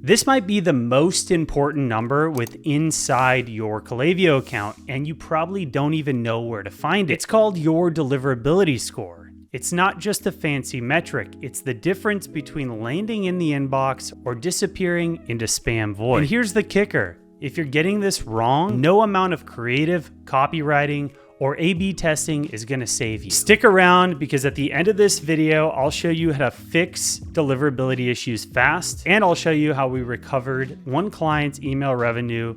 This might be the most important number inside your Klaviyo account, and you probably don't even know where to find it. It's called your deliverability score. It's not just a fancy metric, it's the difference between landing in the inbox or disappearing into spam void. And here's the kicker. If you're getting this wrong, no amount of creative copywriting or A/B testing is gonna save you. Stick around, because at the end of this video, I'll show you how to fix deliverability issues fast, and I'll show you how we recovered one client's email revenue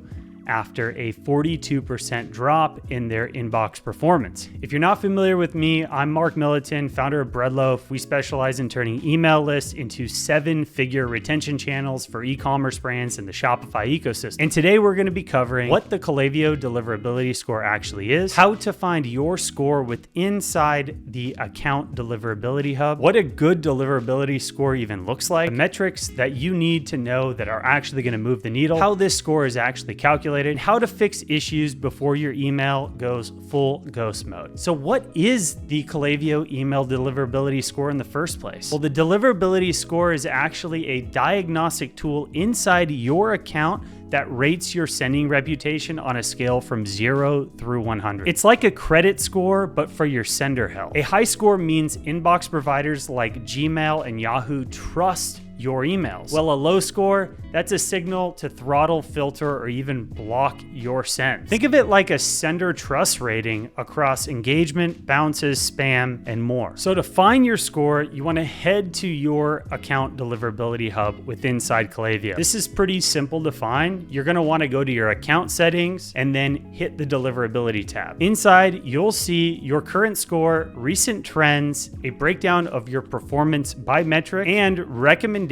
after a 42% drop in their inbox performance. If you're not familiar with me, I'm Mark Milliton, founder of Breadloaf. We specialize in turning email lists into 7-figure retention channels for e-commerce brands in the Shopify ecosystem. And today we're gonna be covering what the Klaviyo Deliverability Score actually is, how to find your score inside the account deliverability hub, what a good deliverability score even looks like, the metrics that you need to know that are actually gonna move the needle, how this score is actually calculated, and how to fix issues before your email goes full ghost mode. So what is the Klaviyo email deliverability score in the first place? Well, the deliverability score is actually a diagnostic tool inside your account that rates your sending reputation on a scale from 0 through 100. It's like a credit score, but for your sender health. A high score means inbox providers like Gmail and Yahoo trust your emails. Well, a low score, that's a signal to throttle, filter, or even block your sends. Think of it like a sender trust rating across engagement, bounces, spam, and more. So to find your score, you want to head to your account deliverability hub inside Klaviyo. This is pretty simple to find. You're going to want to go to your account settings and then hit the deliverability tab. Inside, you'll see your current score, recent trends, a breakdown of your performance by metric, and recommendations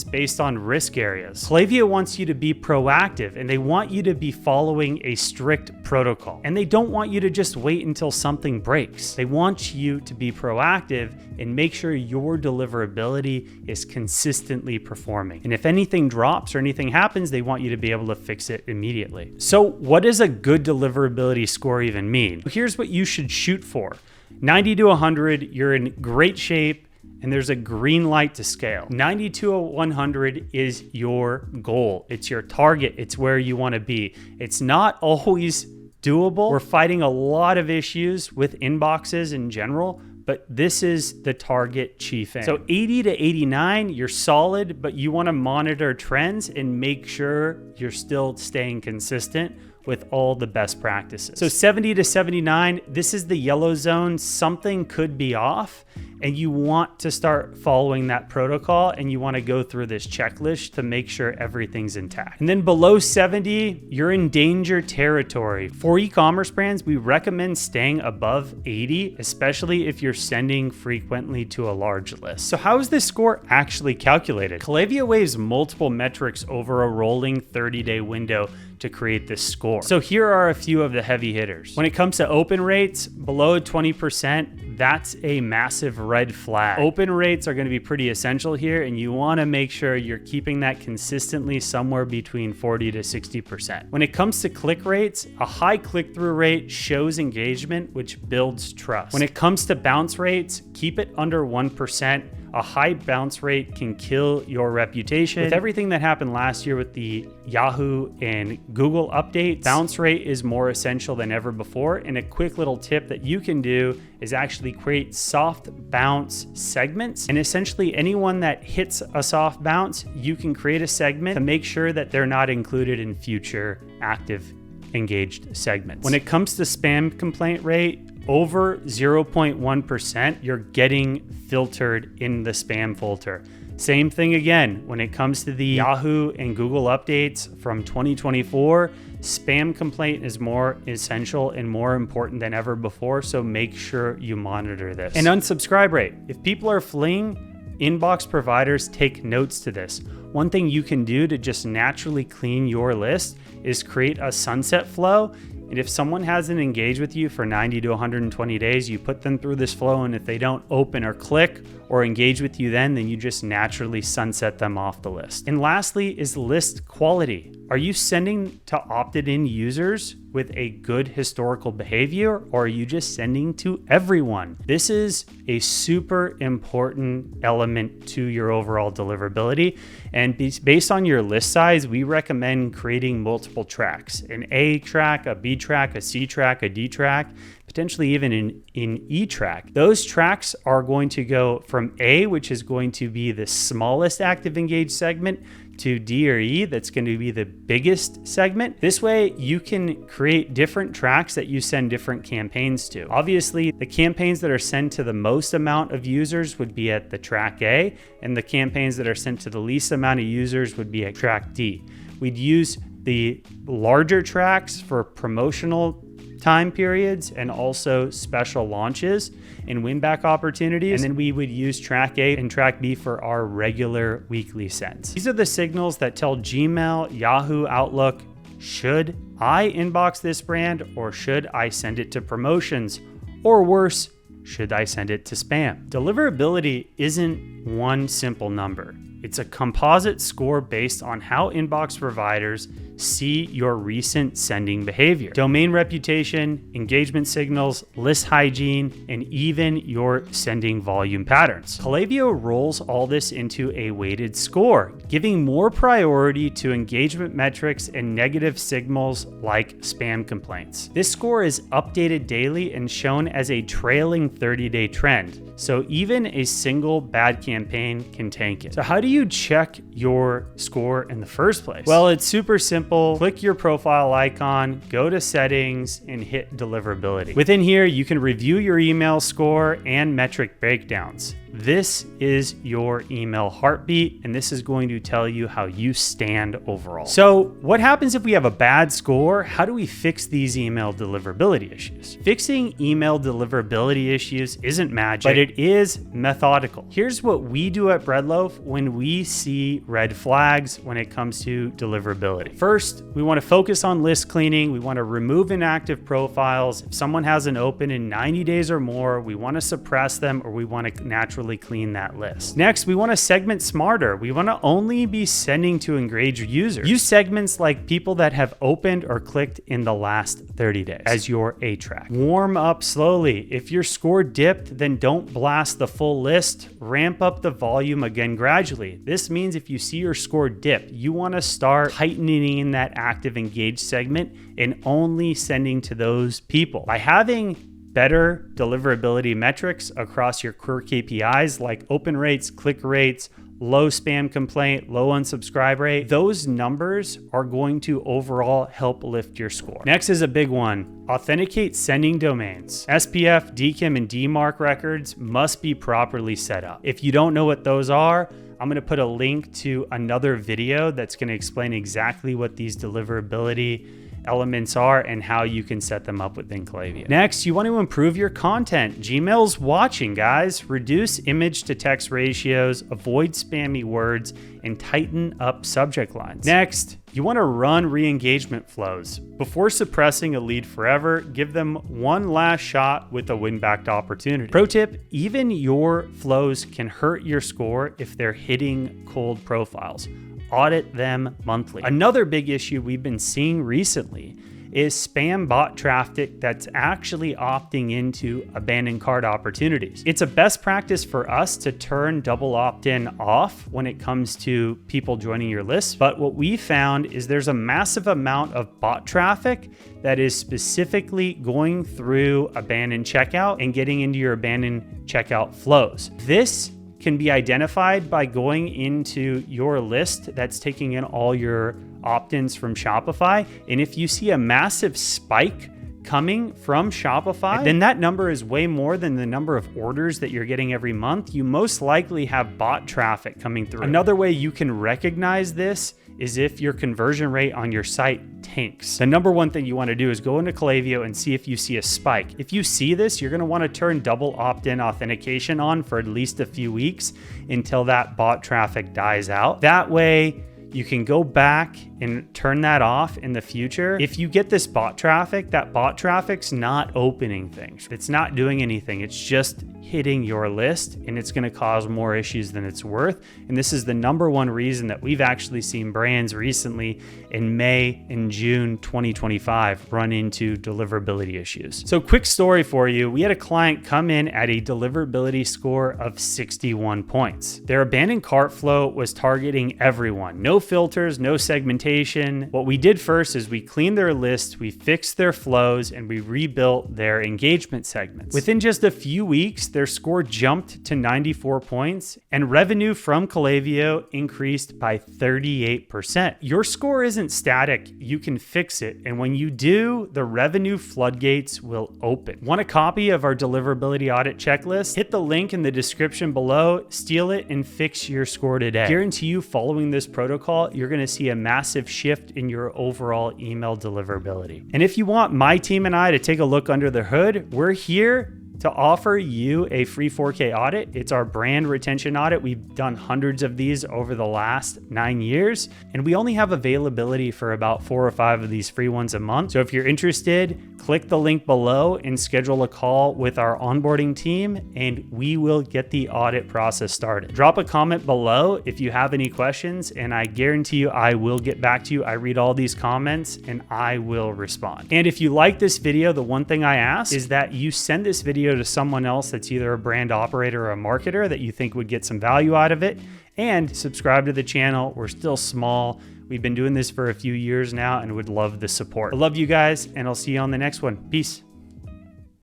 based on risk areas. Klaviyo wants you to be proactive, and they want you to be following a strict protocol. And they don't want you to just wait until something breaks. They want you to be proactive and make sure your deliverability is consistently performing. And if anything drops or anything happens, they want you to be able to fix it immediately. So what does a good deliverability score even mean? Here's what you should shoot for. 90 to 100, you're in great shape, and there's a green light to scale. 90 to 100 is your goal. It's your target. It's where you want to be. It's not always doable. We're fighting a lot of issues with inboxes in general, but this is the target chief aim. So 80 to 89, you're solid, but you want to monitor trends and make sure you're still staying consistent with all the best practices. So 70 to 79, this is the yellow zone. Something could be off, and you want to start following that protocol, and you want to go through this checklist to make sure everything's intact. And then below 70, you're in danger territory. For e-commerce brands, we recommend staying above 80, especially if you're sending frequently to a large list. So how is this score actually calculated? Klaviyo weighs multiple metrics over a rolling 30-day window to create this score. So here are a few of the heavy hitters. When it comes to open rates, below 20%, that's a massive red flag. Open rates are gonna be pretty essential here, and you wanna make sure you're keeping that consistently somewhere between 40 to 60%. When it comes to click rates, a high click-through rate shows engagement, which builds trust. When it comes to bounce rates, keep it under 1%. A high bounce rate can kill your reputation. With everything that happened last year with the Yahoo and Google updates, bounce rate is more essential than ever before. And a quick little tip that you can do is actually create soft bounce segments. And essentially anyone that hits a soft bounce, you can create a segment to make sure that they're not included in future active engaged segments. When it comes to spam complaint rate, over 0.1%, you're getting filtered in the spam filter. Same thing again, when it comes to the Yahoo and Google updates from 2024, spam complaint is more essential and more important than ever before, so make sure you monitor this. And unsubscribe rate. If people are fleeing, inbox providers take notes to this. One thing you can do to just naturally clean your list is create a sunset flow. And if someone hasn't engaged with you for 90 to 120 days, you put them through this flow, and if they don't open or click or engage with you then you just naturally sunset them off the list. And lastly is list quality. Are you sending to opted-in users with a good historical behavior, or are you just sending to everyone? This is a super important element to your overall deliverability. And based on your list size, we recommend creating multiple tracks: an A track, a B track, a C track, a D track, potentially even in E track. Those tracks are going to go from A, which is going to be the smallest active engaged segment, to D or E, that's going to be the biggest segment. This way you can create different tracks that you send different campaigns to. Obviously, the campaigns that are sent to the most amount of users would be at the track A, and the campaigns that are sent to the least amount of users would be at track D. We'd use the larger tracks for promotional time periods and also special launches and win-back opportunities. And then we would use track A and track B for our regular weekly sends. These are the signals that tell Gmail, Yahoo, Outlook, should I inbox this brand, or should I send it to promotions? Or worse, should I send it to spam? Deliverability isn't one simple number. It's a composite score based on how inbox providers see your recent sending behavior, domain reputation, engagement signals, list hygiene, and even your sending volume patterns. Klaviyo rolls all this into a weighted score, giving more priority to engagement metrics and negative signals like spam complaints. This score is updated daily and shown as a trailing 30-day trend, so even a single bad campaign can tank it. So how do you check your score in the first place? Well, it's super simple. Click your profile icon, go to settings, and hit deliverability. Within here, you can review your email score and metric breakdowns. This is your email heartbeat, and this is going to tell you how you stand overall. So what happens if we have a bad score? How do we fix these email deliverability issues? Fixing email deliverability issues isn't magic, but it is methodical. Here's what we do at Breadloaf when we see red flags when it comes to deliverability. First, we want to focus on list cleaning. We want to remove inactive profiles. If someone hasn't opened in 90 days or more, we want to suppress them, or we want to naturally clean that list. Next, we want to segment smarter. We want to only be sending to engaged users. Use segments like people that have opened or clicked in the last 30 days as your A track. Warm up slowly. If your score dipped, then don't blast the full list. Ramp up the volume again gradually. This means if you see your score dip, you want to start tightening in that active engaged segment and only sending to those people. By having better deliverability metrics across your core KPIs like open rates, click rates, low spam complaint, low unsubscribe rate, those numbers are going to overall help lift your score. Next is a big one. Authenticate sending domains. SPF, DKIM, and DMARC records must be properly set up. If you don't know what those are, I'm going to put a link to another video that's going to explain exactly what these deliverability elements are and how you can set them up within Klaviyo. Next, you want to improve your content. Gmail's watching, guys. Reduce image to text ratios, avoid spammy words, and tighten up subject lines. Next, you want to run re-engagement flows. Before suppressing a lead forever, give them one last shot with a win-back opportunity. Pro tip, even your flows can hurt your score if they're hitting cold profiles. Audit them monthly. Another big issue we've been seeing recently is spam bot traffic that's actually opting into abandoned cart opportunities. It's a best practice for us to turn double opt-in off when it comes to people joining your list. But what we found is there's a massive amount of bot traffic that is specifically going through abandoned checkout and getting into your abandoned checkout flows. This can be identified by going into your list that's taking in all your opt-ins from Shopify. And if you see a massive spike coming from Shopify, then that number is way more than the number of orders that you're getting every month. You most likely have bot traffic coming through. Another way you can recognize this is if your conversion rate on your site tanks. The number one thing you want to do is go into Klaviyo and see if you see a spike. If you see this, you're going to want to turn double opt-in authentication on for at least a few weeks until that bot traffic dies out. That way, you can go back and turn that off in the future. If you get this bot traffic, that bot traffic's not opening things. It's not doing anything. It's just hitting your list, and it's going to cause more issues than it's worth. And this is the #1 reason that we've actually seen brands recently in May and June 2025 run into deliverability issues. So quick story for you. We had a client come in at a deliverability score of 61 points. Their abandoned cart flow was targeting everyone. No filters, no segmentation. What we did first is we cleaned their list, we fixed their flows, and we rebuilt their engagement segments. Within just a few weeks, their score jumped to 94 points, and revenue from Klaviyo increased by 38%. Your score isn't static, you can fix it, and when you do, the revenue floodgates will open. Want a copy of our deliverability audit checklist? Hit the link in the description below, steal it, and fix your score today. I guarantee you, following this protocol, you're gonna see a massive shift in your overall email deliverability. And if you want my team and I to take a look under the hood, we're here to offer you a free 4K audit. It's our brand retention audit. We've done hundreds of these over the last 9 years, and we only have availability for about 4 or 5 of these free ones a month. So if you're interested, click the link below and schedule a call with our onboarding team, and we will get the audit process started. Drop a comment below if you have any questions, and I guarantee you I will get back to you. I read all these comments and I will respond. And if you like this video, the one thing I ask is that you send this video to someone else that's either a brand operator or a marketer that you think would get some value out of it, and subscribe to the channel. We're still small. We've been doing this for a few years now and would love the support. I love you guys, and I'll see you on the next one. Peace.